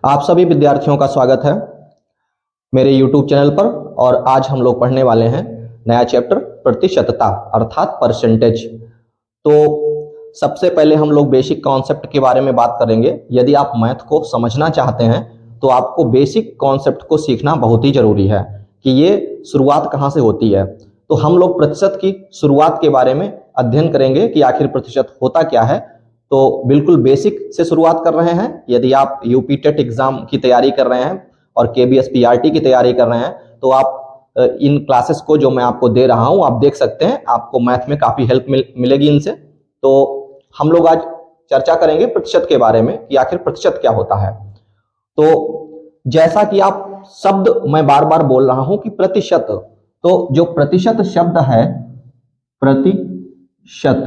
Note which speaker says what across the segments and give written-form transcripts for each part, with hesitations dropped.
Speaker 1: आप सभी विद्यार्थियों का स्वागत है मेरे YouTube चैनल पर। और आज हम लोग पढ़ने वाले हैं नया चैप्टर प्रतिशतता अर्थात परसेंटेज। तो सबसे पहले हम लोग बेसिक कॉन्सेप्ट के बारे में बात करेंगे। यदि आप मैथ को समझना चाहते हैं तो आपको बेसिक कॉन्सेप्ट को सीखना बहुत ही जरूरी है कि ये शुरुआत कहाँ से होती है। तो हम लोग प्रतिशत की शुरुआत के बारे में अध्ययन करेंगे कि आखिर प्रतिशत होता क्या है। तो बिल्कुल बेसिक से शुरुआत कर रहे हैं। यदि आप यूपी टेट एग्जाम की तैयारी कर रहे हैं और केबीएस पीआरटी की तैयारी कर रहे हैं तो आप इन क्लासेस को जो मैं आपको दे रहा हूं आप देख सकते हैं, आपको मैथ में काफी हेल्प मिलेगी इनसे। तो हम लोग आज चर्चा करेंगे प्रतिशत के बारे में कि आखिर प्रतिशत क्या होता है। तो जैसा कि आप शब्द मैं बार बार बोल रहा हूं कि प्रतिशत, तो जो प्रतिशत शब्द है, प्रतिशत,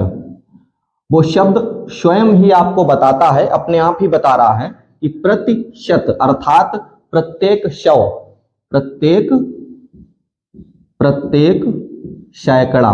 Speaker 1: वो शब्द स्वयं ही आपको बताता है, अपने आप ही बता रहा है कि प्रतिशत अर्थात प्रत्येक सौ, प्रत्येक सैकड़ा।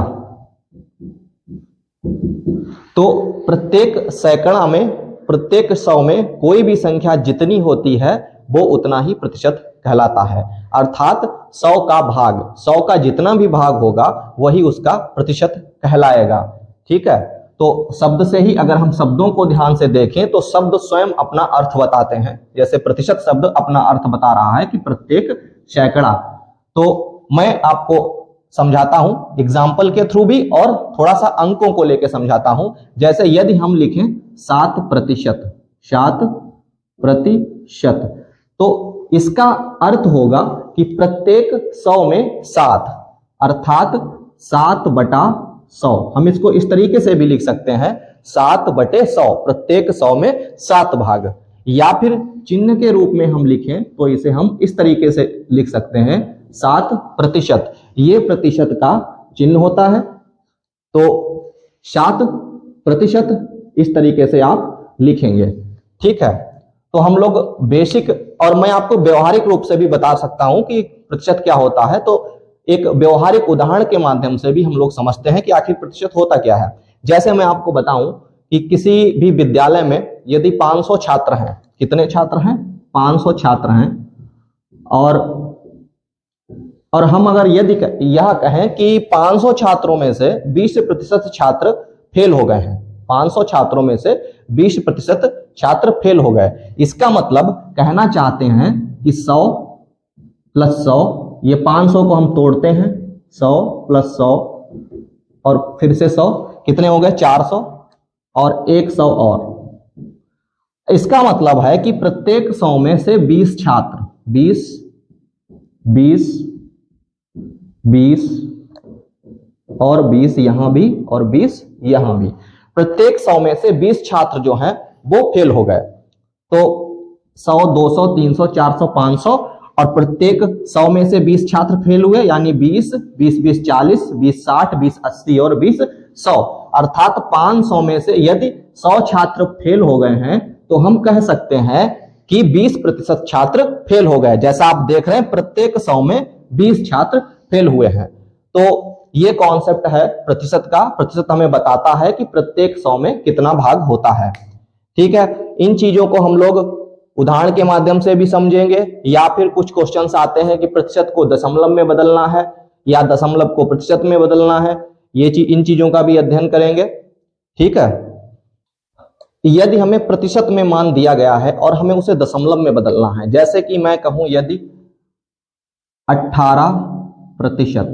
Speaker 1: तो प्रत्येक सैकड़ा में, प्रत्येक सौ में कोई भी संख्या जितनी होती है वो उतना ही प्रतिशत कहलाता है। अर्थात 100 का भाग, 100 का जितना भी भाग होगा वही उसका प्रतिशत कहलाएगा। ठीक है। तो शब्द से ही अगर हम शब्दों को ध्यान से देखें तो शब्द स्वयं अपना अर्थ बताते हैं। जैसे प्रतिशत शब्द अपना अर्थ बता रहा है कि प्रत्येक सैकड़ा। तो मैं आपको समझाता हूं एग्जाम्पल के थ्रू भी और थोड़ा सा अंकों को लेकर समझाता हूं। जैसे यदि हम लिखें 7%, 7%, तो इसका अर्थ होगा कि प्रत्येक 100 में 7 अर्थात 7/100। हम इसको इस तरीके से भी लिख सकते हैं 7/100, प्रत्येक 100 में 7 भाग। या फिर चिन्ह के रूप में हम लिखें तो इसे हम इस तरीके से लिख सकते हैं 7%। ये प्रतिशत का चिन्ह होता है। तो 7% इस तरीके से आप लिखेंगे। ठीक है। तो हम लोग बेसिक, और मैं आपको व्यवहारिक रूप से भी बता सकता हूं कि प्रतिशत क्या होता है। तो एक व्यवहारिक उदाहरण के माध्यम से भी हम लोग समझते हैं कि आखिर प्रतिशत होता क्या है। जैसे मैं आपको बताऊं कि किसी भी विद्यालय में यदि 500 छात्र हैं, कितने छात्र हैं? 500 छात्र हैं। और हम अगर यदि यह कहें कि 500 छात्रों में से 20% छात्र फेल हो गए हैं, 500 छात्रों में से 20% छात्र फेल हो गए, इसका मतलब कहना चाहते हैं कि 100 + 100, ये 500 को हम तोड़ते हैं, 100 + 100 और फिर से 100, कितने हो गए? 400 और 100 और। इसका मतलब है कि प्रत्येक 100 में से 20 छात्र, 20 और 20 यहां भी और 20 यहां भी, प्रत्येक 100 में से 20 छात्र जो हैं वो फेल हो गए। तो 100, 200, 300, 400, 500 और प्रत्येक 100 में से 20 छात्र फेल हुए, यानी 20, 20, 20, 40, 20, 60, 20, 80 और 20, 100। अर्थात 500 में से यदि 100 छात्र फेल हो गए हैं तो हम कह सकते हैं कि 20% छात्र फेल हो गए। जैसा आप देख रहे हैं प्रत्येक 100 में 20 छात्र फेल हुए हैं। तो ये कॉन्सेप्ट है प्रतिशत का। प्रतिशत हमें बताता है कि प्रत्येक 100 में कितना भाग होता है। ठीक है। इन चीजों को हम लोग उदाहरण के माध्यम से भी समझेंगे, या फिर कुछ क्वेश्चंस आते हैं कि प्रतिशत को दशमलव में बदलना है या दशमलव को प्रतिशत में बदलना है। ये इन चीजों का भी अध्ययन करेंगे। ठीक है। यदि हमें प्रतिशत में मान दिया गया है और हमें उसे दशमलव में बदलना है, जैसे कि मैं कहूं यदि 18%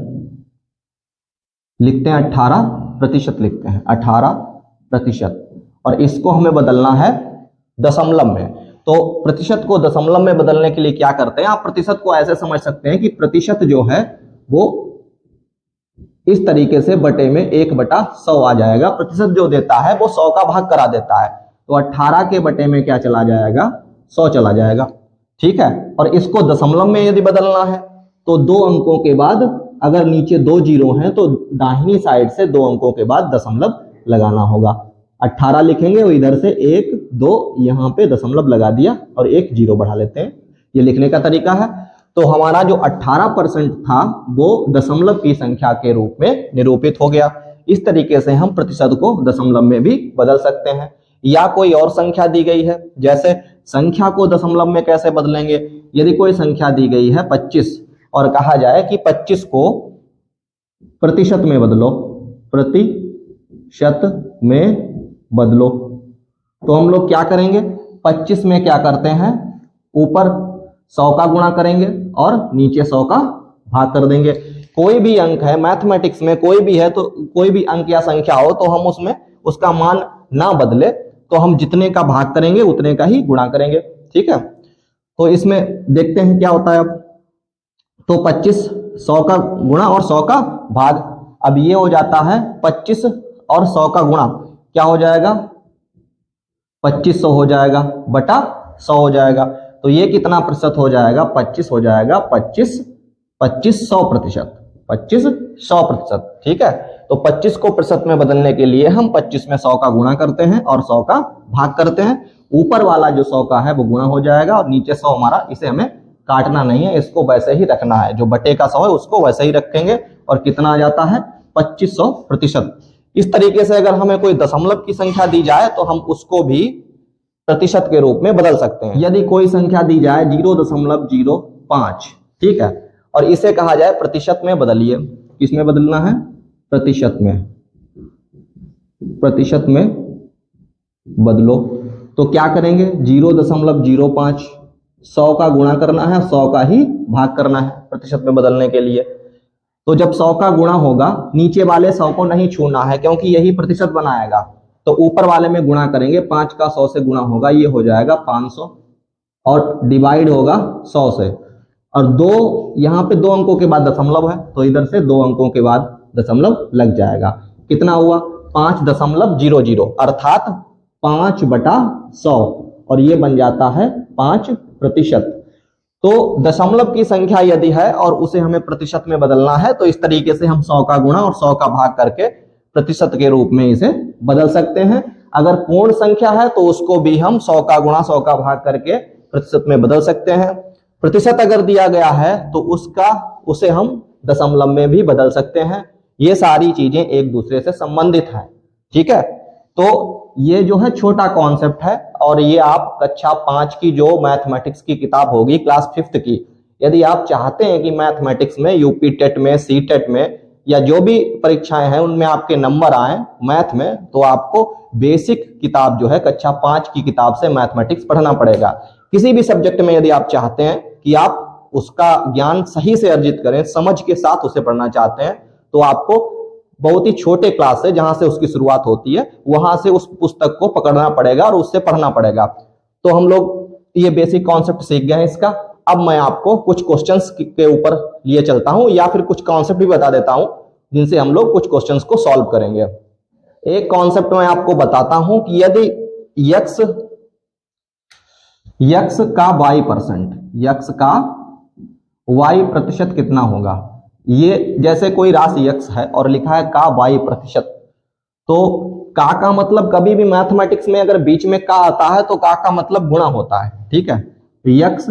Speaker 1: लिखते हैं, 18% लिखते हैं, 18%, और इसको हमें बदलना है दशमलव में। तो प्रतिशत को दशमलव में बदलने के लिए क्या करते हैं? आप प्रतिशत को ऐसे समझ सकते हैं कि प्रतिशत जो है वो इस तरीके से बटे में 1/100 आ जाएगा। प्रतिशत जो देता है वो 100 का भाग करा देता है। तो 18 के बटे में क्या चला जाएगा? 100 चला जाएगा। ठीक है। और इसको दशमलव में यदि बदलना है तो 2 अंकों के बाद, अगर नीचे 2 जीरो हैं तो दाहिनी साइड से 2 अंकों के बाद दशमलव लगाना होगा। 18 लिखेंगे और इधर से 1, 2 यहां पे दशमलव लगा दिया और 1 जीरो बढ़ा लेते हैं। ये लिखने का तरीका है। तो हमारा जो 18% था वो दशमलव की संख्या के रूप में निरूपित हो गया। इस तरीके से हम प्रतिशत को दशमलव में भी बदल सकते हैं। या कोई और संख्या दी गई है, जैसे संख्या को दशमलव में कैसे बदलेंगे? यदि कोई संख्या दी गई है 25 और कहा जाए कि 25 को प्रतिशत में बदलो, प्रतिशत में बदलो, तो हम लोग क्या करेंगे? 25 में क्या करते हैं, ऊपर 100 का गुणा करेंगे और नीचे 100 का भाग कर देंगे। कोई भी अंक है मैथमेटिक्स में, कोई भी है तो कोई भी अंक या संख्या हो तो हम उसमें उसका मान ना बदले, तो हम जितने का भाग करेंगे उतने का ही गुणा करेंगे। ठीक है, तो इसमें देखते हैं क्या होता है। अब तो 25 100 का गुणा और 100 का भाग, अब ये हो जाता है 25 और 100 का गुणा, क्या हो जाएगा? 2500 हो जाएगा बटा 100 हो जाएगा। तो ये कितना प्रतिशत हो जाएगा? 25 हो जाएगा 2500 प्रतिशत, 2500 प्रतिशत। ठीक है, तो 25 को प्रतिशत में बदलने के लिए हम 25 में 100 का गुणा करते हैं और 100 का भाग करते हैं। ऊपर वाला जो 100 का है वो गुणा हो जाएगा और नीचे 100 हमारा, इसे हमें काटना नहीं है, इसको वैसे ही रखना है। जो बटे का 100 है उसको वैसे ही रखेंगे और कितना आ जाता है? 2500 प्रतिशत। इस तरीके से अगर हमें कोई दशमलव की संख्या दी जाए तो हम उसको भी प्रतिशत के रूप में बदल सकते हैं। यदि कोई संख्या दी जाए 0.05, ठीक है, और इसे कहा जाए प्रतिशत में बदलिए, किसमें बदलना है? प्रतिशत में, प्रतिशत में बदलो, तो क्या करेंगे? 0.05, 100 का गुणा करना है, 100 का ही भाग करना है प्रतिशत में बदलने के लिए। तो जब 100 का गुणा होगा, नीचे वाले 100 को नहीं छूना है क्योंकि यही प्रतिशत बनाएगा, तो ऊपर वाले में गुणा करेंगे। 5 का 100 से गुणा होगा, ये हो जाएगा 500 और डिवाइड होगा 100 से, और दो यहाँ पे 2 अंकों के बाद दशमलव है तो इधर से 2 अंकों के बाद दशमलव लग जाएगा। कितना हुआ? 5.00, अर्थात 5/100, और ये बन जाता है 5%। तो दशमलव की संख्या यदि है और उसे हमें प्रतिशत में बदलना है तो इस तरीके से हम 100 का गुणा और 100 का भाग करके प्रतिशत के रूप में इसे बदल सकते हैं। अगर पूर्ण संख्या है तो उसको भी हम 100 का गुणा 100 का भाग करके प्रतिशत में बदल सकते हैं। प्रतिशत अगर दिया गया है तो उसे हम दशमलव में भी बदल सकते हैं। ये सारी चीजें एक दूसरे से संबंधित हैं। ठीक है, तो ये जो है छोटा कॉन्सेप्ट है और ये आप कक्षा 5 की जो मैथमेटिक्स की किताब होगी क्लास 5th की, यदि आप चाहते हैं कि मैथमेटिक्स में यूपी टेट में, सी टेट में या जो भी परीक्षाएं हैं उनमें आपके नंबर आए मैथ में, तो आपको बेसिक किताब जो है कक्षा 5 की किताब से मैथमेटिक्स पढ़ना पड़ेगा। किसी भी सब्जेक्ट में यदि आप चाहते हैं कि आप उसका ज्ञान सही से अर्जित करें, समझ के साथ उसे पढ़ना चाहते हैं, तो आपको बहुत ही छोटे क्लास से जहां से उसकी शुरुआत होती है वहां से उस पुस्तक को पकड़ना पड़ेगा और उससे पढ़ना पड़ेगा। तो हम लोग ये बेसिक कॉन्सेप्ट सीख गए हैं इसका। अब मैं आपको कुछ क्वेश्चंस के ऊपर लिए चलता हूं या फिर कुछ कॉन्सेप्ट भी बता देता हूं जिनसे हम लोग कुछ क्वेश्चंस को सॉल्व करेंगे। एक कॉन्सेप्ट मैं आपको बताता हूं कि यदि यक्स का y%, यक्स का y% कितना होगा। ये जैसे कोई राशि यक्स है और लिखा है का y%, तो का मतलब कभी भी मैथमेटिक्स में अगर बीच में का आता है तो का मतलब गुणा होता है। ठीक है, यक्स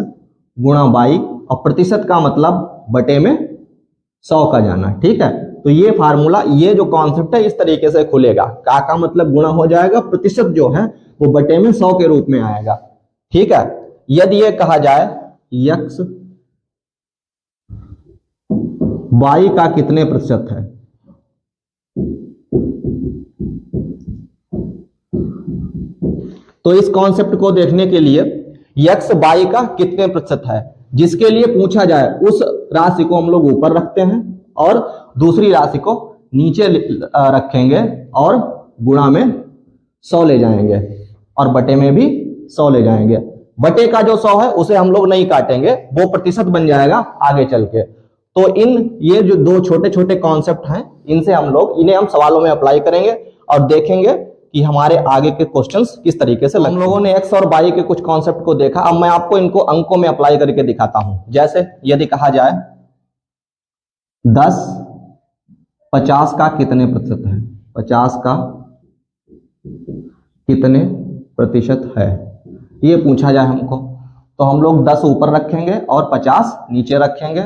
Speaker 1: गुणा y और प्रतिशत का मतलब बटे में 100 का जाना। ठीक है, तो ये फार्मूला, ये जो कॉन्सेप्ट है इस तरीके से खुलेगा। का मतलब गुणा हो जाएगा, प्रतिशत जो है वो बटे में 100 के रूप में आएगा। ठीक है, यदि ये कहा जाए यक्स y का कितने प्रतिशत है, तो इस कॉन्सेप्ट को देखने के लिए यक्स y का कितने प्रतिशत है जिसके लिए पूछा जाए उस राशि को हम लोग ऊपर रखते हैं और दूसरी राशि को नीचे रखेंगे और गुणा में 100 ले जाएंगे और बटे में भी 100 ले जाएंगे। बटे का जो 100 है उसे हम लोग नहीं काटेंगे, वो प्रतिशत बन जाएगा आगे चल के। तो ये जो दो छोटे छोटे कॉन्सेप्ट हैं इन्हें हम सवालों में अप्लाई करेंगे और देखेंगे कि हमारे आगे के क्वेश्चंस किस तरीके से। हम लोगों ने एक्स और वाई के कुछ कॉन्सेप्ट को देखा, अब मैं आपको इनको अंकों में अप्लाई करके दिखाता हूं। जैसे यदि कहा जाए 10 50 का कितने प्रतिशत है, 50 का कितने प्रतिशत है, ये पूछा जाए हमको, तो हम लोग 10 ऊपर रखेंगे और 50 नीचे रखेंगे,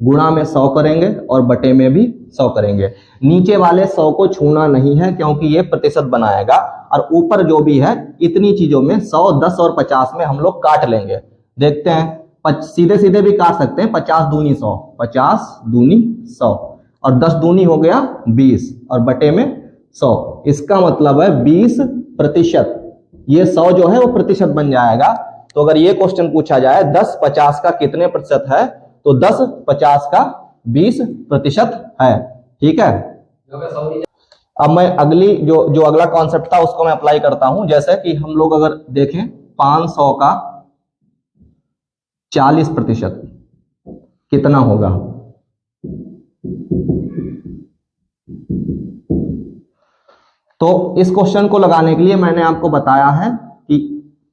Speaker 1: गुणा में 100 करेंगे और बटे में भी 100 करेंगे। नीचे वाले 100 को छूना नहीं है क्योंकि ये प्रतिशत बनाएगा, और ऊपर जो भी है इतनी चीजों में 100, 10 और 50 में हम लोग काट लेंगे। देखते हैं, सीधे सीधे भी काट सकते हैं। 50 दूनी 100, 50 दूनी 100, और 10 दूनी हो गया 20, और बटे में 100। इसका मतलब है 20%। ये 100 जो है वो प्रतिशत बन जाएगा। तो अगर ये क्वेश्चन पूछा जाए 10 50 का कितने प्रतिशत है, तो 10 50 का 20% है। ठीक है। अब मैं अगली जो अगला कॉन्सेप्ट था उसको मैं अप्लाई करता हूं। जैसे कि हम लोग अगर देखें 500 का 40% कितना होगा। तो इस क्वेश्चन को लगाने के लिए मैंने आपको बताया है कि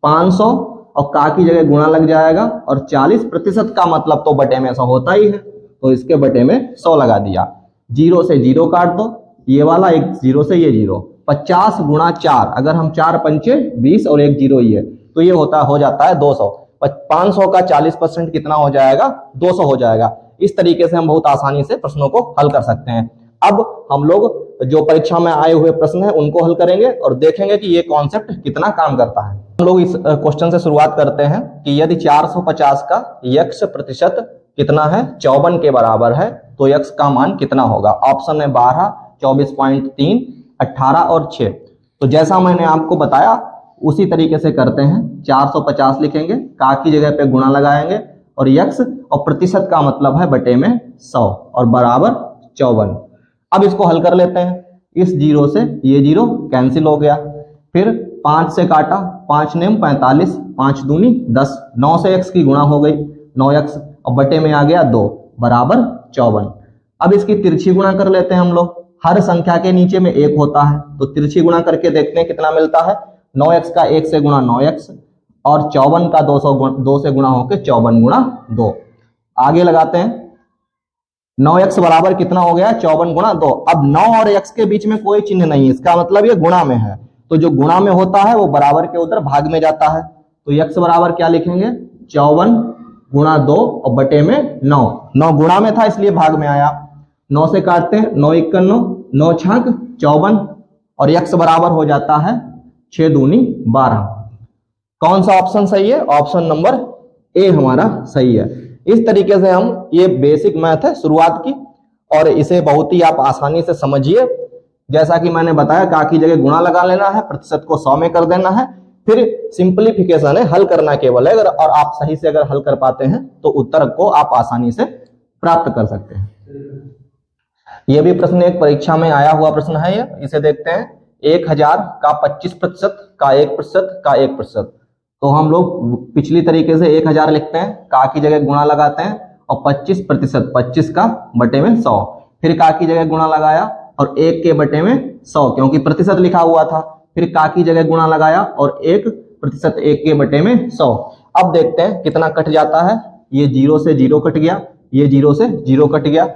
Speaker 1: 500 और का की जगह गुणा लग जाएगा, और 40% का मतलब तो बटे में 100 होता ही है, तो इसके बटे में 100 लगा दिया। 0 से 0 काट दो, ये वाला एक 0 से ये 0। 50 गुणा 4, अगर हम 4 पंचे 20 और एक 0 ही है, तो ये हो जाता है 200। 500 का 40% कितना हो जाएगा, 200 हो जाएगा। इस तरीके से हम बहुत आसानी से प्रश्नों को हल कर सकते हैं। अब हम लोग जो परीक्षा में आए हुए प्रश्न है उनको हल करेंगे और देखेंगे कि ये कॉन्सेप्ट कितना काम करता है। हम लोग इस क्वेश्चन से शुरुआत करते हैं कि यदि 450 का x प्रतिशत कितना है, 54 के बराबर है, तो x का मान कितना होगा। ऑप्शन है 12, 24.3, 18 और 6। तो जैसा मैंने आपको बताया उसी तरीके से करते हैं। 450 लिखेंगे, का की जगह पे गुणा लगाएंगे, और x और प्रतिशत का मतलब है बटे में 100 और बराबर 54। अब इसको हल कर लेते हैं। इस 0 से ये 0 कैंसिल हो गया, फिर 5 से काटा, 5 नेम 45, 5 दूनी 10, 9 से x की गुणा हो गई 9x, और बटे में आ गया 2 बराबर 54। अब इसकी तिरछी गुणा कर लेते हैं हम लोग। हर संख्या के नीचे में 1 होता है, तो तिरछी गुणा करके देखते हैं कितना मिलता है। 9x का 1 से गुणा 9x, और 54 का 2 से गुणा होकर 54 गुणा 2। आगे लगाते हैं, 9x बराबर कितना हो गया, 54 गुणा 2। अब 9 और x के बीच में कोई चिन्ह नहीं, इसका मतलब ये गुणा में है, तो जो गुणा में होता है वो बराबर के उधर भाग में जाता है। तो x बराबर क्या लिखेंगे, 54 गुणा 2 और बटे में 9। 9 गुणा में था इसलिए भाग में आया। 9 से काटते हैं, 9 51, 9 छक 54, और x बराबर हो जाता है 6 दूनी 12। कौन सा ऑप्शन सही है, ऑप्शन नंबर ए हमारा सही है। इस तरीके से हम, ये बेसिक मैथ है शुरुआत की, और इसे बहुत ही आप आसानी से समझिए। जैसा कि मैंने बताया, का की जगह गुणा लगा लेना है, प्रतिशत को 100 में कर देना है, फिर सिंपलीफिकेशन है, हल करना केवल है। और आप सही से अगर हल कर पाते हैं तो उत्तर को आप आसानी से प्राप्त कर सकते हैं। यह भी प्रश्न एक परीक्षा में आया हुआ प्रश्न है। ये इसे देखते हैं, 1000 का 25% का 1% का 1%। तो हम लोग पिछली तरीके से 1000 लिखते हैं, का की जगह गुणा लगाते हैं, और 25%, 25 का बटे में 100, फिर का की जगह गुणा लगाया और 1 के बटे में 100, क्योंकि प्रतिशत लिखा हुआ था, फिर का की जगह गुणा लगाया और 1% 1 के बटे में 100। अब देखते हैं कितना कट जाता है। ये 0 से 0 कट गया, ये 0 से 0 कट गया,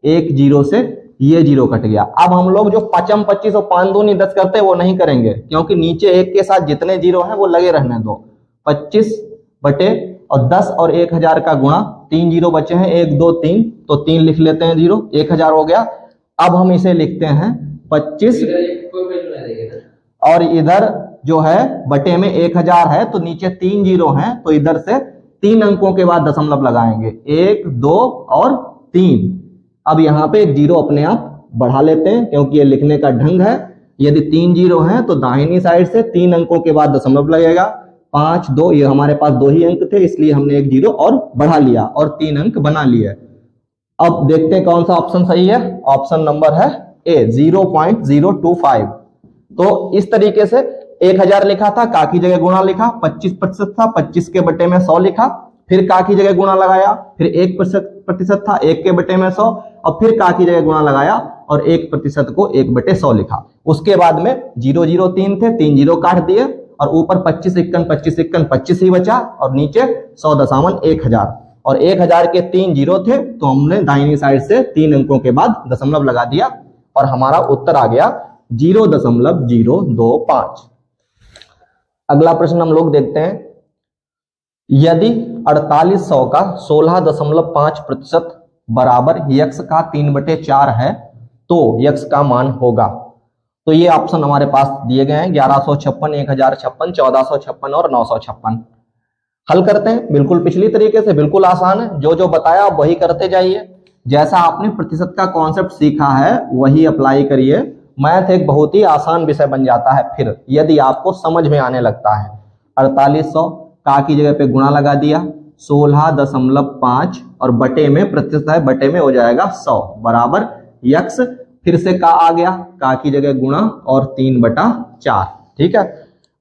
Speaker 1: 1 0 से ये 0 कट गया। अब हम लोग जो 5 25 और 5 दूनी 10 करते हैं वो नहीं करेंगे, क्योंकि नीचे 1 के साथ जितने 0 हैं वो लगे रहने दो। 25 बटे और 10 और 1000 का गुणा, 3 0 बचे हैं, 1 2 3, तो 3 लिख लेते हैं 0, 1000 हो गया। अब हम इसे लिखते हैं 25, और इधर जो है बटे में 1000 है, तो नीचे 3 0 हैं, तो इधर से 3 अंकों के बाद दशमलव लगाएंगे, 1 2 और 3। अब यहाँ पे 1 0 अपने आप बढ़ा लेते हैं, क्योंकि ये लिखने का ढंग है। यदि 3 0 है तो दाहिनी साइड से 3 अंकों के बाद दशमलव लगेगा। 5 2, ये हमारे पास 2 ही अंक थे, इसलिए हमने 1 0 और बढ़ा लिया और 3 अंक बना लिए। अब देखते हैं कौन सा ऑप्शन सही है। ऑप्शन नंबर है ए, 0.025। तो इस तरीके से 1000 लिखा था, का की जगह गुणा लिखा, 25% था, 25 के बटे में 100 लिखा, फिर का की जगह गुणा लगाया, फिर 1% था, 1 के बटे में 100, और फिर का की जगह गुणा लगाया और 1% को 1 बटे 100 लिखा। उसके बाद में 0 0 3 थे, 3 0 काट दिए, और ऊपर 25 51 25 51 25 ही बचा, और नीचे 100.1000, और 1000 के 3 0 थे, तो हमने दाहिनी साइड से 3 अंकों के बाद दशमलव लगा दिया, और हमारा उत्तर आ गया 0.025। अगला प्रश्न हम लोग देखते हैं, यदि 4800 का 16.5% बराबर x का 3/4 है, तो यक्स का मान होगा। तो ये ऑप्शन हमारे पास दिए गए हैं 1156, 1056, 1456 और 956। हल करते हैं बिल्कुल पिछली तरीके से, बिल्कुल आसान है। जो जो बताया आप वही करते जाइए। जैसा आपने प्रतिशत का कॉन्सेप्ट सीखा है वही अप्लाई करिए। मैथ एक बहुत ही आसान विषय बन जाता है फिर यदि आपको समझ में आने लगता है। 4800 का की जगह पे गुणा लगा दिया 16.5 और बटे में प्रतिशत है, बटे में हो जाएगा 100 बराबर यक्स। फिर से का आ गया, का की जगह गुणा और 3/4। ठीक है,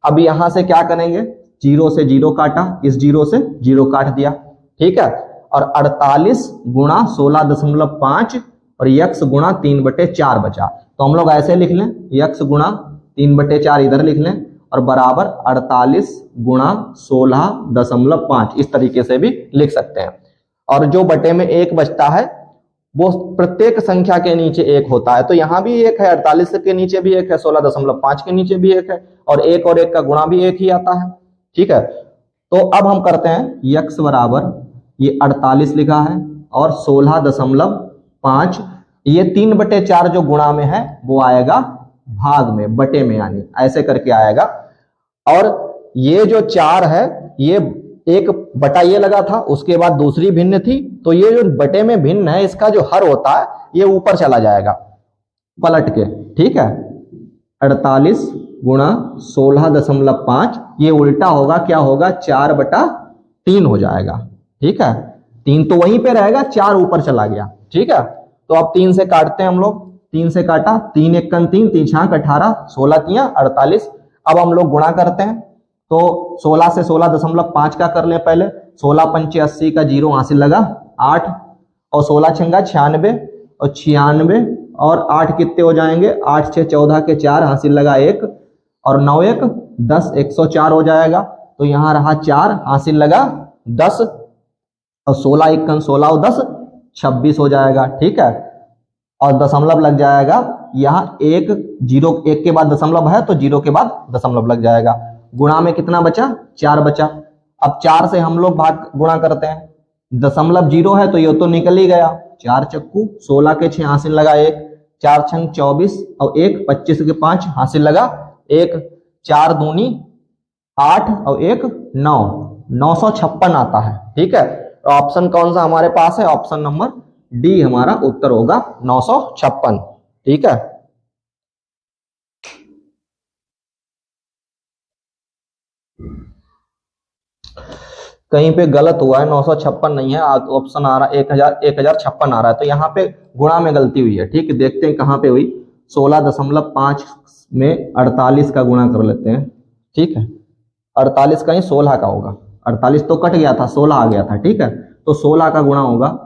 Speaker 1: अब यहां से क्या करेंगे, जीरो से जीरो काटा, इस जीरो से जीरो काट दिया। ठीक है, और 48 गुणा 16.5 और यक्स गुणा 3/4 बचा। तो हम लोग ऐसे लिख लें, यक्स गुणा 3/4 इधर लिख लें और बराबर 48 गुणा 16.5 इस तरीके से भी लिख सकते हैं। और जो बटे में एक बचता है वो प्रत्येक संख्या के नीचे एक होता है। तो यहां भी एक है, 48 के नीचे भी एक है, 16.5 के नीचे भी एक है, और एक का गुणा भी एक ही आता है। ठीक है, तो अब हम करते हैं यक्स बराबर ये 48 लिखा है और 16.5, ये 3/4 जो गुणा में है वो आएगा भाग में, बटे में, यानी ऐसे करके आएगा। और ये जो 4 है ये एक बटा ये लगा था, उसके बाद दूसरी भिन्न थी, तो ये जो बटे में भिन्न है इसका जो हर होता है ये ऊपर चला जाएगा पलट के। ठीक है, 48 गुणा 16.5 ये उल्टा होगा, क्या होगा, 4/3 हो जाएगा। ठीक है, 3 तो वहीं पे रहेगा, 4 ऊपर चला गया। ठीक है, तो अब 3 से काटते हैं हम लोग, 3 से काटा, 3 एकन 3, 3 छाक 18, 16 तियां 48। अब हम लोग गुणा करते हैं, तो 16 से 16.5 का कर लें पहले, 16 पंचे 80 का जीरो हासिल लगा 8, और 16 छंगा 96 और 96 और 8 कितने हो जाएंगे, 8 6 14 के 4 हासिल लगा 1 और 9 1 10, 104 हो जाएगा। तो यहाँ रहा 4 हासिल लगा 10 और 16 एकन 16 और 10 26 हो जाएगा। ठीक है, और दशमलव लग जाएगा यहाँ, एक जीरो, एक के बाद दशमलव है तो जीरो के बाद दशमलव लग जाएगा। गुणा में कितना बचा, 4 बचा। अब 4 से हम लोग भाग गुणा करते हैं, दशमलव जीरो है तो ये तो निकल ही गया, 4 चक्कू 16 के 6 हासिल लगा 1, 4 छंग 24 और 1 25 के 5 हासिल लगा 1, 4 दूनी 8 और 1 9, 956 आता है। ठीक है, तो ऑप्शन कौन सा हमारे पास है, ऑप्शन नंबर डी हमारा उत्तर होगा 956। ठीक है, कहीं पे गलत हुआ है, 956 नहीं है, ऑप्शन आ रहा है 1056 आ रहा है, तो यहाँ पे गुणा में गलती हुई है। ठीक है, देखते हैं कहाँ पे हुई, 16.5 में 48 का गुणा कर लेते हैं। ठीक है, 48 कहीं 16 का होगा, 48 तो कट गया था, 16 आ गया था। ठीक है, तो 16 का गुणा होगा,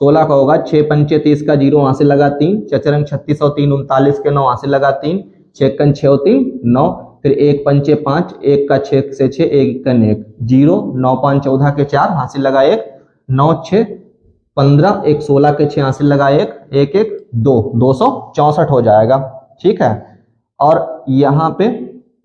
Speaker 1: 16 का होगा 6 पंचे 30 का जीरो हासिल लगा 3, चचरंग 36 और 3 39 के 9 हासिल लगा 3, 6 कन 6 और 3 9, फिर 1 पंचे 5, 1 का 6 से 6, 1 कन 1 0, 9 5 14 के 4 हासिल लगा 1, 9 6 15, 1 16 के 6 हासिल लगा 1, 1 1 2, 264 हो जाएगा। ठीक है, और यहाँ पे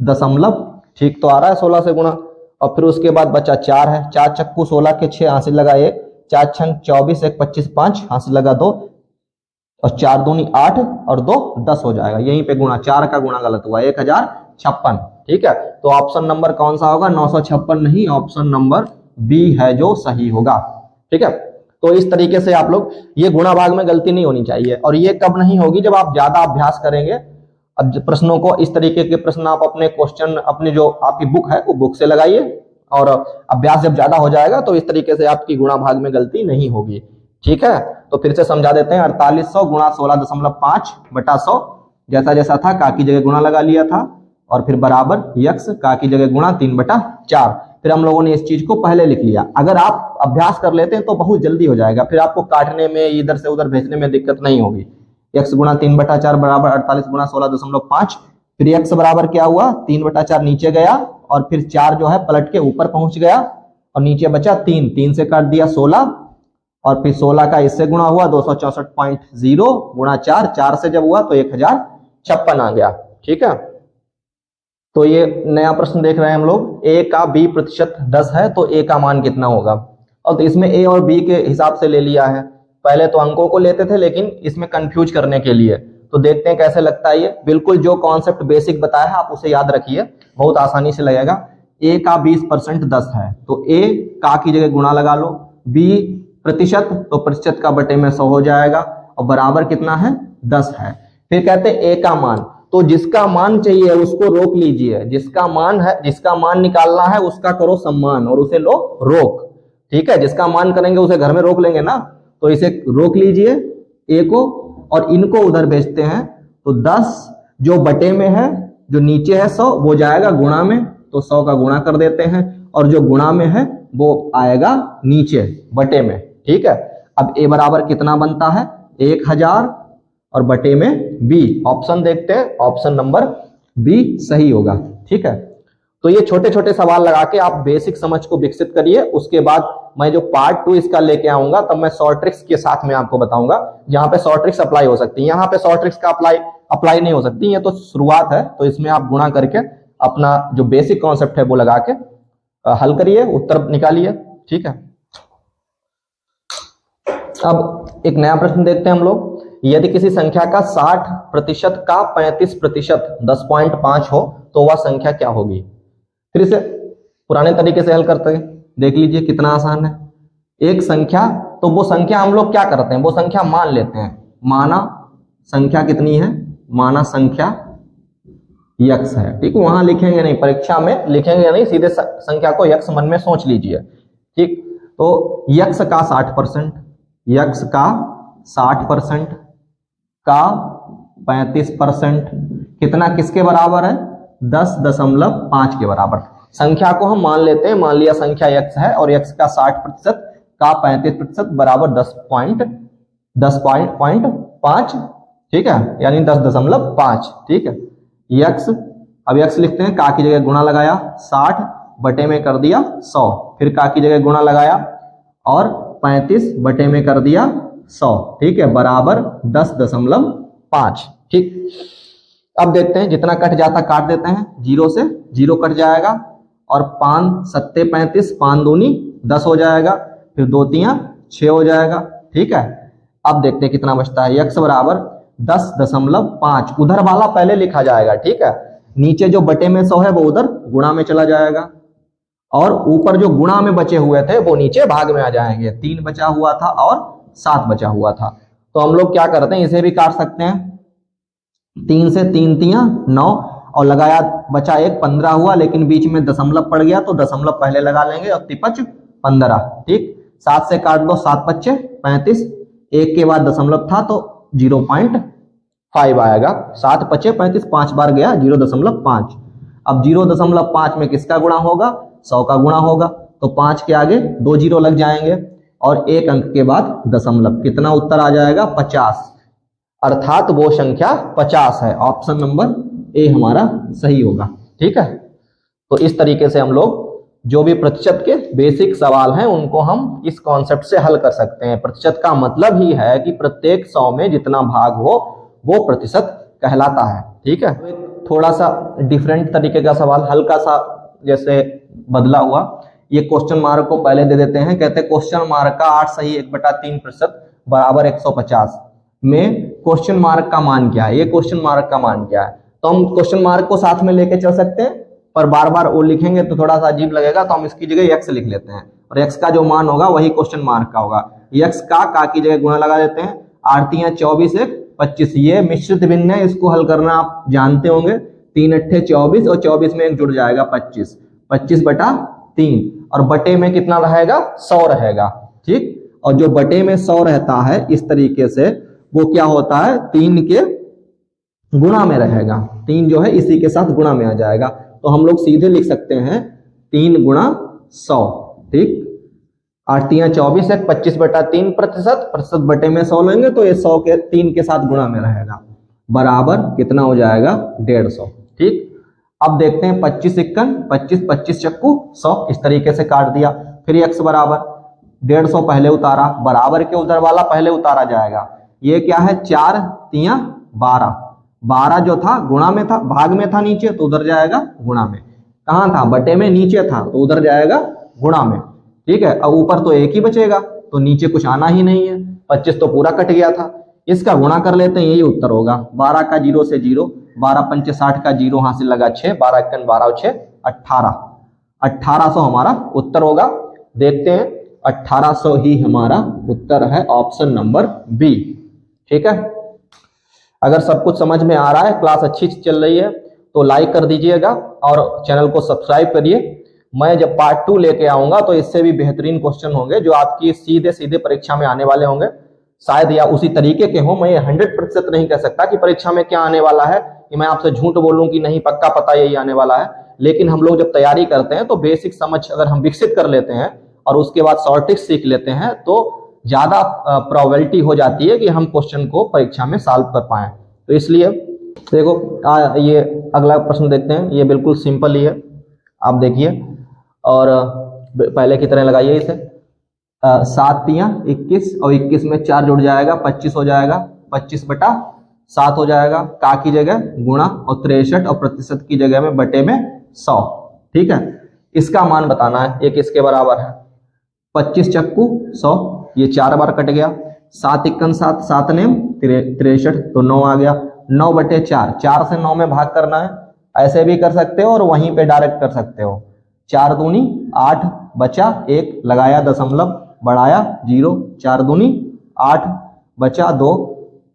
Speaker 1: दशमलव ठीक तो आ रहा है 16 से गुणा, और फिर उसके बाद बचा 4 है, 4 चक्कू 16 के 6 हासिल लगा 1, 4 छंग 24, 1 25 5 हासिल लगा 2 और 4 दूनी 8 और 2 10 हो जाएगा। यहीं पे गुणा, 4 का गुणा गलत हुआ, 1056। ठीक है, तो ऑप्शन नंबर कौन सा होगा, 956 नहीं, ऑप्शन नंबर बी है जो सही होगा। ठीक है, तो इस तरीके से आप लोग, ये गुणा भाग में गलती नहीं होनी चाहिए, और ये कब नहीं होगी, जब आप ज्यादा अभ्यास करेंगे। अब प्रश्नों को, इस तरीके के प्रश्न आप अपने क्वेश्चन, अपने जो आपकी बुक है वो बुक से लगाइए, और अभ्यास जब ज्यादा हो जाएगा तो इस तरीके से आपकी गुणा भाग में गलती नहीं होगी। ठीक है, तो फिर से समझा देते हैं, 4800 गुणा 16.5 बटा 100, जैसा जैसा था का की जगह गुणा लगा लिया था, और फिर बराबर यक्स का की जगह गुणा 3/4। फिर हम लोगों ने इस चीज को पहले लिख लिया। अगर आप अभ्यास कर लेते हैं तो बहुत जल्दी हो जाएगा, फिर आपको काटने में, इधर से उधर भेजने में दिक्कत नहीं होगी। यक्स गुणा 3/4 बराबर 48 गुणा 16.5, फिर यक्स बराबर क्या हुआ, 3/4 नीचे गया, और फिर 4 जो है पलट के ऊपर पहुंच गया, और नीचे बचा 3, 3 से काट दिया 16, और फिर 16 का इससे गुणा हुआ 264.0 गुणा 4, 4 से जब हुआ तो 1056 आ गया। ठीक है, तो ये नया प्रश्न देख रहे हैं हम लोग, ए का बी प्रतिशत 10 है तो ए का मान कितना होगा। और तो इसमें ए और बी के हिसाब से ले लिया है, पहले तो अंकों को लेते थे लेकिन इसमें कंफ्यूज करने के लिए तो देखते हैं कैसे लगता है ये। बिल्कुल जो कॉन्सेप्ट बेसिक बताया है आप उसे याद रखिए, बहुत आसानी से लगेगा। ए का 20% 10 है, तो ए का की जगह गुणा लगा लो, बी प्रतिशत, तो प्रतिशत का बटे में 100 हो जाएगा, और बराबर कितना है 10 है। फिर कहते हैं ए का मान, तो जिसका मान चाहिए उसको रोक लीजिए, जिसका मान निकालना है उसका करो सम्मान और उसे लो रोक, ठीक है। जिसका मान करेंगे उसे घर में रोक लेंगे ना, तो इसे रोक लीजिए ए को, और इनको उधर भेजते हैं। तो 10 जो बटे में है, जो नीचे है 100, वो जाएगा गुणा में, तो 100 का गुणा कर देते हैं, और जो गुणा में है वो आएगा नीचे बटे में, ठीक है। अब ए बराबर कितना बनता है 1000 और बटे में बी। ऑप्शन देखते हैं, ऑप्शन नंबर बी सही होगा, ठीक है। तो ये छोटे छोटे सवाल लगा के आप बेसिक समझ को विकसित करिए। उसके बाद मैं जो पार्ट 2 इसका लेके आऊंगा तब मैं शॉर्ट ट्रिक्स के साथ में आपको बताऊंगा, जहां पे शॉर्ट ट्रिक्स अप्लाई हो सकती है। यहाँ पे शॉर्ट ट्रिक्स का अप्लाई नहीं हो सकती, ये तो शुरुआत है, तो इसमें आप गुणा करके अपना जो बेसिक कॉन्सेप्ट है वो लगा के हल करिए, उत्तर निकालिए, ठीक है। अब एक नया प्रश्न देखते हैं हम लोग। यदि किसी संख्या का 60% का 35% 10.5 हो तो वह संख्या क्या होगी। फिर इसे पुराने तरीके से हल करते हैं, देख लीजिए कितना आसान है। एक संख्या, तो वो संख्या हम लोग क्या करते हैं, वो संख्या मान लेते हैं। माना संख्या कितनी है, माना संख्या यक्स है, ठीक। वहां लिखेंगे नहीं, परीक्षा में लिखेंगे नहीं, सीधे संख्या को यक्स मन में सोच लीजिए, ठीक। तो यक्स का 60%, यक्स का 60% का 35% कितना किसके बराबर है 10.5 के बराबर। संख्या को हम मान लेते हैं, मान लिया संख्या यक्स है और यक्स का 60% का 35% बराबर 10.5, ठीक है, यानी 10.5, ठीक है। यक्स, अब यक्स लिखते हैं, का की जगह गुणा लगाया, 60 बटे में कर दिया 100, फिर का की जगह गुणा लगाया और 35 बटे में कर दिया 100, ठीक है, बराबर 10.5, ठीक। अब देखते हैं, जितना कट जाता काट देते हैं, 0 से 0 कट जाएगा, और 5 7 35, 5 दूनी 10 हो जाएगा, फिर 2 3 6 हो जाएगा, ठीक है। अब देखते हैं कितना बचता है, यक्स बराबर 10.5, उधर वाला पहले लिखा जाएगा, ठीक है। नीचे जो बटे में 100 है वो उधर गुणा में चला जाएगा, और ऊपर जो गुणा में बचे हुए थे वो नीचे भाग में आ जाएंगे। 3 बचा हुआ था और 7 बचा हुआ था, तो हम लोग क्या करते हैं, इसे भी काट सकते हैं। 3 से 3 3 9, और लगाया बचा 1 15 हुआ, लेकिन बीच में दशमलव पड़ गया तो दशमलव पहले लगा लेंगे, और 3 15, ठीक। 7 से काट दो, 7 5 35, 1 के बाद दशमलव था तो 0.5 आएगा, 7 5 35, 5 बार गया 0.5। अब 0.5 में किसका गुणा होगा, 100 का गुणा होगा, तो 5 के आगे 2 0 लग जाएंगे, और 1 अंक के बाद दशमलव, कितना उत्तर आ जाएगा 50, अर्थात वो संख्या 50 है। ऑप्शन नंबर ए हमारा सही होगा, ठीक है। तो इस तरीके से हम लोग जो भी प्रतिशत के बेसिक सवाल हैं उनको हम इस कॉन्सेप्ट से हल कर सकते हैं। प्रतिशत का मतलब ही है कि प्रत्येक 100 में जितना भाग हो वो प्रतिशत कहलाता है, ठीक है। थोड़ा सा डिफरेंट तरीके का सवाल, हल्का सा जैसे बदला हुआ, ये क्वेश्चन मार्क को पहले दे देते हैं। कहते हैं क्वेश्चन मार्क का 8 सही 1/3% बराबर 150 में क्वेश्चन मार्क का मान क्या है। ये क्वेश्चन मार्क का मान क्या है, तो हम क्वेश्चन मार्क को साथ में लेके चल सकते हैं, पर बार बार वो लिखेंगे तो थोड़ा सा अजीब लगेगा, तो हम इसकी जगह एक्स लिख लेते हैं, और एक्स का जो मान होगा वही क्वेश्चन मार्क का होगा। एक्स का की जगह गुणा लगा देते हैं, 8 3 24 1 25, ये मिश्रित भिन्न है, इसको हल करना आप जानते होंगे। 3 8 24, और 24 में 1 जुड़ जाएगा 25, 25/3, और बटे में कितना रहेगा 100 रहेगा, ठीक। और जो बटे में 100 रहता है इस तरीके से, वो क्या होता है 3 के गुणा में रहेगा, 3 जो है इसी के साथ गुणा में आ जाएगा, तो हम लोग सीधे लिख सकते हैं 3 × 100, ठीक। 8 3 24 है, 25/3 प्रतिशत बटे में 100 लेंगे तो ये 100 के 3 के साथ गुणा में रहेगा, बराबर कितना हो जाएगा 150, ठीक। अब देखते हैं 25 51 25 25 चक्कू 100, इस तरीके से काट दिया। फिर एक्स बराबर 150 पहले उतारा, बराबर के उधर वाला पहले उतारा जाएगा। ये क्या है 4 3 12, 12 जो था गुणा में था, भाग में था नीचे, तो उधर जाएगा गुणा में। कहाँ था, बटे में नीचे था, तो उधर जाएगा गुणा में, ठीक है। अब ऊपर तो 1 ही बचेगा, तो नीचे कुछ आना ही नहीं है, 25 तो पूरा कट गया था। इसका गुणा कर लेते हैं, यही उत्तर होगा। 12 का 0 से 0, 12 पंचे 60 का 0 हासिल लगा 6, 12 एकन 12 और 6 18, 1800 हमारा उत्तर होगा। देखते हैं 1800 ही हमारा उत्तर है, ऑप्शन नंबर बी। ठीक है, अगर सब कुछ समझ में आ रहा है, क्लास अच्छी चल रही है तो लाइक कर दीजिएगा और चैनल को सब्सक्राइब करिए। मैं जब पार्ट 2 लेके आऊंगा तो इससे भी बेहतरीन क्वेश्चन होंगे जो आपकी सीधे सीधे परीक्षा में आने वाले होंगे, शायद या उसी तरीके के हों। मैं 100% नहीं कह सकता कि परीक्षा में क्या आने वाला है, कि मैं आपसे झूठ बोलूं कि नहीं पक्का पता यही आने वाला है, लेकिन हम लोग जब तैयारी करते हैं तो बेसिक समझ अगर हम विकसित कर लेते हैं और उसके बाद शॉर्ट ट्रिक्स सीख लेते हैं तो ज्यादा प्रोबेबिलिटी हो जाती है कि हम क्वेश्चन को परीक्षा में सॉल्व कर पाए। तो इसलिए देखो ये अगला प्रश्न देखते हैं, ये बिल्कुल सिंपल ही है, आप देखिए और पहले की तरह लगाइए इसे। 7 तियां 21 और 21 में 4 जुड़ जाएगा 25 हो जाएगा, 25 बटा 7 हो जाएगा, का की जगह गुणा और 63 और प्रतिशत की जगह में बटे में 100। ठीक है, इसका मान बताना है, ये किसके बराबर है। 25 चक्कू 100, ये 4 बार कट गया, 7 एकन 7, 7 नेम 63 तो 9 आ गया। 9 बटे 4, 4 से 9 में भाग करना है, ऐसे भी कर सकते हो और वहीं पे डायरेक्ट कर सकते हो। 4 दूनी 8, बचा 1, लगाया दशमलव, बढ़ाया 0, 4 दूनी 8, बचा 2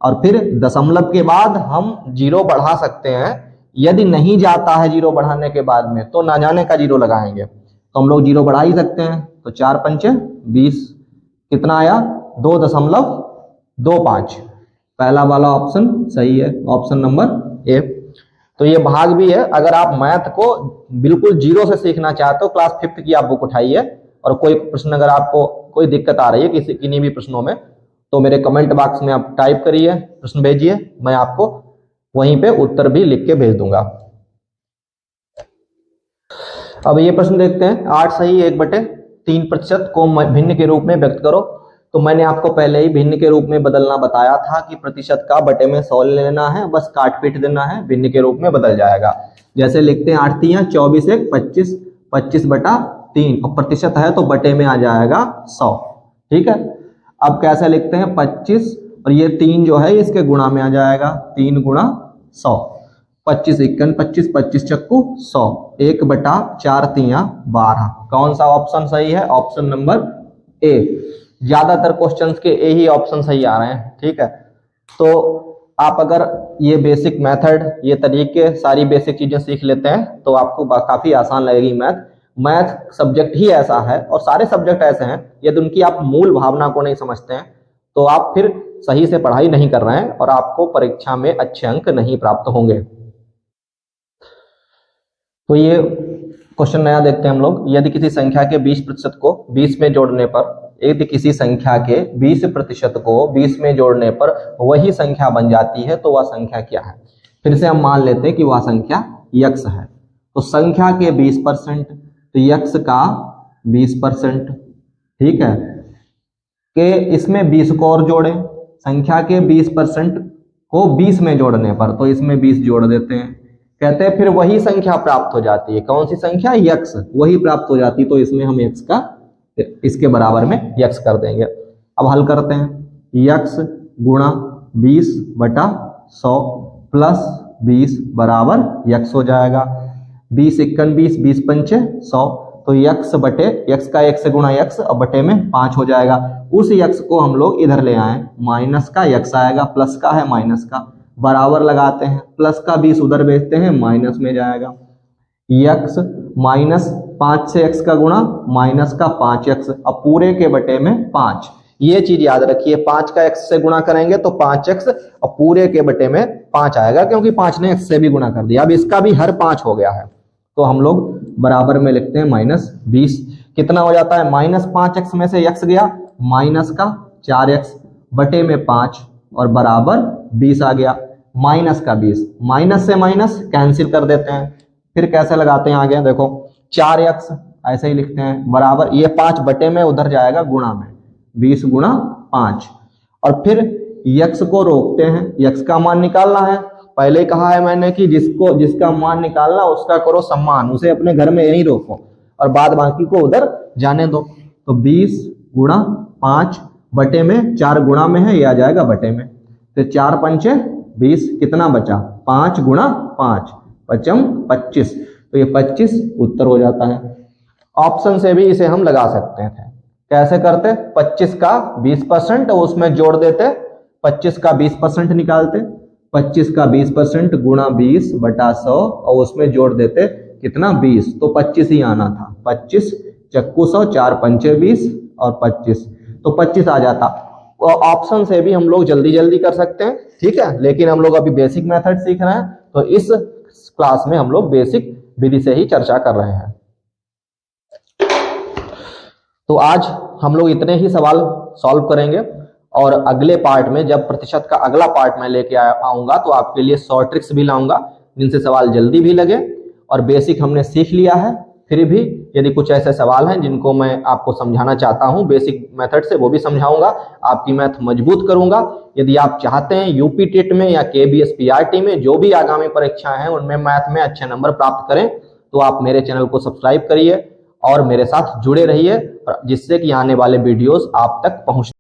Speaker 1: और फिर दशमलव के बाद हम 0 बढ़ा सकते हैं। यदि नहीं जाता है 0 बढ़ाने के बाद में तो ना जाने का 0 लगाएंगे, तो हम लोग 0 बढ़ा ही सकते हैं। तो 4 पंचे 20, कितना आया 2.25। पहला वाला ऑप्शन सही है, ऑप्शन नंबर ए। तो ये भाग भी है। अगर आप मैथ को बिल्कुल 0 से सीखना चाहते हो, क्लास 5th की आप बुक उठाइए और कोई प्रश्न अगर आपको कोई दिक्कत आ रही है किन्हीं भी प्रश्नों में, तो मेरे कमेंट बॉक्स में आप टाइप करिए, प्रश्न भेजिए, मैं आपको वहीं पे उत्तर भी लिख के भेज दूंगा। अब ये प्रश्न देखते हैं, 8 सही 1/3% को भिन्न के रूप में व्यक्त करो। तो मैंने आपको पहले ही भिन्न के रूप में बदलना बताया था कि प्रतिशत का बटे में 100 लेना है, बस काट पीट देना है, भिन्न के रूप में बदल जाएगा। जैसे लिखते हैं 8 तियां 24 1 25, 25 बटा 3 और प्रतिशत है तो बटे में आ जाएगा 100। ठीक है, अब कैसे लिखते हैं 25 और ये 3 जो है इसके गुणा में आ जाएगा, 3 गुणा 100, 25 एकन 25, 25 चक्कू 100, 1 बटा 4 तियां 12। कौन सा ऑप्शन सही है, ऑप्शन नंबर ए। ज्यादातर क्वेश्चंस के ए ही ऑप्शन सही आ रहे हैं। ठीक है, तो आप अगर ये बेसिक मेथड, ये तरीके, सारी बेसिक चीजें सीख लेते हैं तो आपको काफी आसान लगेगी मैथ। मैथ सब्जेक्ट ही ऐसा है और सारे सब्जेक्ट ऐसे हैं, यदि उनकी आप मूल भावना को नहीं समझते हैं तो आप फिर सही से पढ़ाई नहीं कर रहे हैं और आपको परीक्षा में अच्छे अंक नहीं प्राप्त होंगे। तो ये क्वेश्चन नया देखते हैं हम लोग। यदि किसी संख्या के 20% को 20 में जोड़ने पर, यदि किसी संख्या के 20% को 20 में जोड़ने पर वही संख्या बन जाती है तो वह संख्या क्या है। फिर से हम मान लेते हैं कि वह संख्या यक्स है। तो संख्या के 20% तो यक्स का 20%, ठीक है, के इसमें 20 को और जोड़े। संख्या के 20% को 20 में जोड़ने पर तो इसमें 20 जोड़ देते हैं, कहते हैं फिर वही संख्या प्राप्त हो जाती है। कौन सी संख्या, यक्स, वही प्राप्त हो जाती है। तो इसमें हम यक्स का इसके बराबर में यक्स कर देंगे। अब हल करते हैं, यक्स गुणा 20 बटा 100 प्लस 20 बराबर यक्स हो जाएगा। 20 एकन 20, 20 पंचे 100, तो यक्स बटे यक्स का 1 से गुणा यक्स और बटे में 5 हो जाएगा। उस यक्स को हम लोग इधर ले आए, माइनस का यक्स आएगा, प्लस का है माइनस का, बराबर लगाते हैं, प्लस का 20 उधर भेजते हैं, माइनस में जाएगा। यक्स माइनस 5 से x का गुणा, माइनस का 5x और पूरे के बटे में 5। ये चीज याद रखिए, 5 का x से गुणा करेंगे तो 5x और पूरे के बटे में 5 आएगा, क्योंकि 5 ने x से भी गुणा कर दिया। अब इसका भी हर 5 हो गया है तो हम लोग बराबर में लिखते हैं -20। कितना हो जाता है, -5x में से x गया, माइनस का 4x बटे में 5 और बराबर 20 आ गया। माइनस का 20, माइनस से माइनस कैंसिल कर देते हैं। फिर कैसे लगाते हैं आगे, देखो 4x ऐसे ही लिखते हैं बराबर, ये 5 बटे में उधर जाएगा गुणा में, 20 गुणा 5 और फिर यक्स को रोकते हैं, यक्स का मान निकालना है। पहले कहा है मैंने कि जिसका मान निकालना उसका करो सम्मान, उसे अपने घर में नहीं रोको और बाद बाकी को उधर जाने दो। तो 20 गुणा 5 बटे में 4 गुणा में है, ये आ जाएगा बटे में। फिर 4 पंचे 20, कितना बचा 5 गुणा 5 पचम 25, तो ये 25 उत्तर हो जाता है। ऑप्शन से भी इसे हम लगा सकते थे। कैसे करते, 25 का 20% और उसमें जोड़ देते, 25 का 20% निकालते, 25 का 20% गुणा 20 बटा 100 और उसमें जोड़ देते कितना 20, तो 25 ही आना था। 25 चक्कू 100, 4 पंचे 20 और 25, तो 25 आ जाता। ऑप्शन से भी हम लोग जल्दी जल्दी कर सकते हैं, ठीक है, लेकिन हम लोग अभी बेसिक मेथड सीख रहे हैं, तो इस क्लास में हम लोग बेसिक विधि से ही चर्चा कर रहे हैं। तो आज हम लोग इतने ही सवाल सॉल्व करेंगे और अगले पार्ट में जब प्रतिशत का अगला पार्ट मैं लेके आऊंगा तो आपके लिए शॉर्ट ट्रिक्स भी लाऊंगा जिनसे सवाल जल्दी भी लगे। और बेसिक हमने सीख लिया है, फिर भी यदि कुछ ऐसे सवाल हैं जिनको मैं आपको समझाना चाहता हूं बेसिक मेथड से, वो भी समझाऊंगा, आपकी मैथ मजबूत करूंगा। यदि आप चाहते हैं यूपी टेट में या केबीएस पीआरटी में जो भी आगामी परीक्षाएं हैं उनमें मैथ में अच्छे नंबर प्राप्त करें, तो आप मेरे चैनल को सब्सक्राइब करिए और मेरे साथ जुड़े रहिए, जिससे कि आने वाले वीडियोस आप तक पहुंच